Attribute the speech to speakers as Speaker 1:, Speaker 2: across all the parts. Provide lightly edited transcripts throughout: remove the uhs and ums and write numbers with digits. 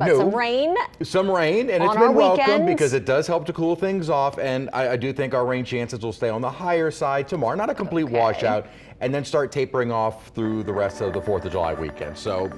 Speaker 1: But some rain.
Speaker 2: Some rain, and it's been welcome because it does help to cool things off. And I do think our rain chances will stay on the higher side tomorrow. Not a complete washout, and then start tapering off through the rest of the 4th of July weekend. So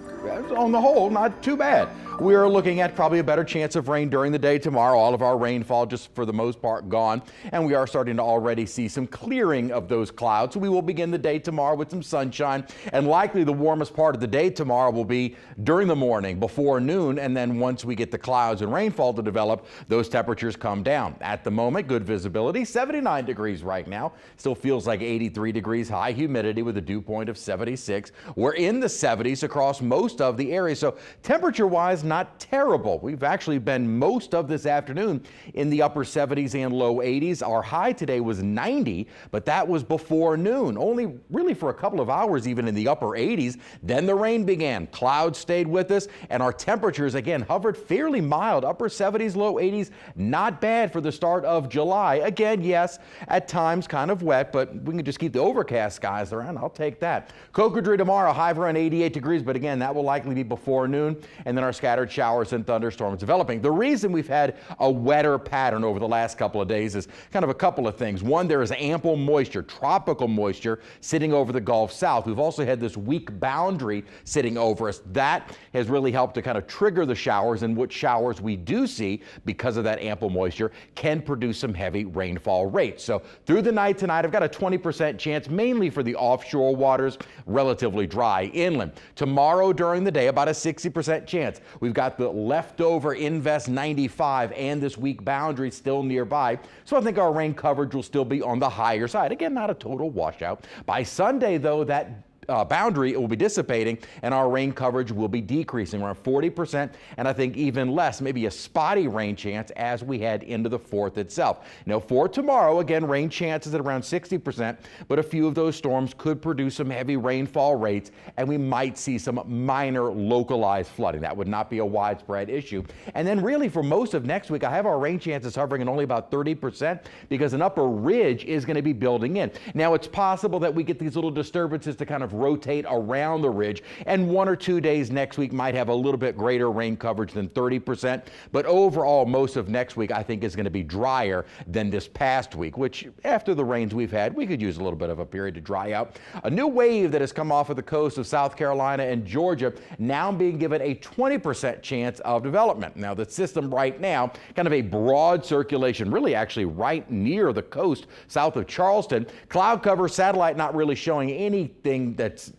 Speaker 2: on the whole, not too bad. We are looking at probably a better chance of rain during the day tomorrow. All of our rainfall just for the most part gone, and we are starting to already see some clearing of those clouds. So we will begin the day tomorrow with some sunshine, and likely the warmest part of the day tomorrow will be during the morning before noon, and then once we get the clouds and rainfall to develop, those temperatures come down. At the moment, good visibility, 79 degrees right now. Still feels like 83 degrees, high humidity with a dew point of 76. We're in the 70s across most of the area, so temperature-wise, not terrible. We've actually been most of this afternoon in the upper 70s and low 80s. Our high today was 90, but that was before noon, only really for a couple of hours, even in the upper 80s. Then the rain began. Clouds stayed with us, and our temperatures again hovered fairly mild, upper 70s, low 80s. Not bad for the start of July. Again, yes, at times kind of wet, but we can just keep the overcast skies around. I'll take that. Cocodrie tomorrow, high of around 88 degrees, but again, that will likely be before noon, and then our scattered showers and thunderstorms developing. The reason we've had a wetter pattern over the last couple of days is kind of a couple of things. One, there is ample moisture, tropical moisture, sitting over the Gulf South. We've also had this weak boundary sitting over us. That has really helped to kind of trigger the showers, and what showers we do see because of that ample moisture can produce some heavy rainfall rates. So through the night tonight, I've got a 20% chance, mainly for the offshore waters, relatively dry inland. Tomorrow during the day, about a 60% chance. We've got the leftover Invest 95 and this weak boundary still nearby. So I think our rain coverage will still be on the higher side. Again, not a total washout. By Sunday, though, that boundary will be dissipating and our rain coverage will be decreasing around 40%, and I think even less, maybe a spotty rain chance as we head into the 4th itself. Now for tomorrow, again, rain chances at around 60%, but a few of those storms could produce some heavy rainfall rates, and we might see some minor localized flooding. That would not be a widespread issue. And then really for most of next week, I have our rain chances hovering at only about 30% because an upper ridge is going to be building in. Now it's possible that we get these little disturbances to kind of rotate around the ridge, and 1 or 2 days next week might have a little bit greater rain coverage than 30%, but overall most of next week I think is going to be drier than this past week, which after the rains we've had, we could use a little bit of a period to dry out. A new wave that has come off of the coast of South Carolina and Georgia now being given a 20% chance of development. Now the system right now, kind of a broad circulation, really actually right near the coast south of Charleston. Cloud cover, satellite not really showing anything that's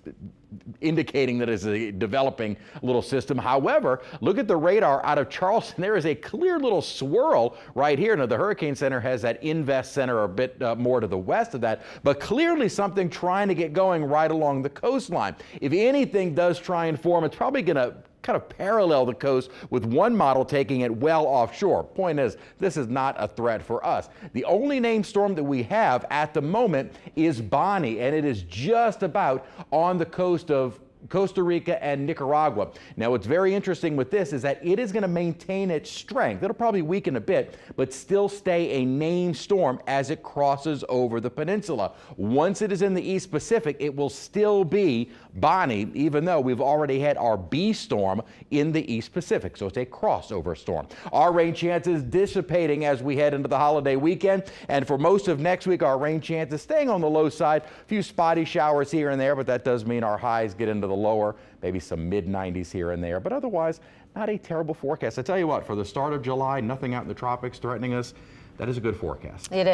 Speaker 2: indicating that it's a developing little system. However, look at the radar out of Charleston. There is a clear little swirl right here. Now, the Hurricane Center has that Invest Center a bit more to the west of that, but clearly something trying to get going right along the coastline. If anything does try and form, it's probably going to kind of parallel the coast, with one model taking it well offshore. Point is, this is not a threat for us. The only named storm that we have at the moment is Bonnie, and it is just about on the coast of Costa Rica and Nicaragua. Now, what's very interesting with this is that it is going to maintain its strength. It'll probably weaken a bit, but still stay a named storm as it crosses over the peninsula. Once it is in the East Pacific, it will still be Bonnie, even though we've already had our B storm in the East Pacific. So it's a crossover storm. Our rain chances dissipating as we head into the holiday weekend. And for most of next week, our rain chances staying on the low side. A few spotty showers here and there, but that does mean our highs get into the lower, maybe some mid-90s here and there, but otherwise not a terrible forecast. I tell you what, for the start of July, nothing out in the tropics threatening us. That is a good forecast.
Speaker 1: It is.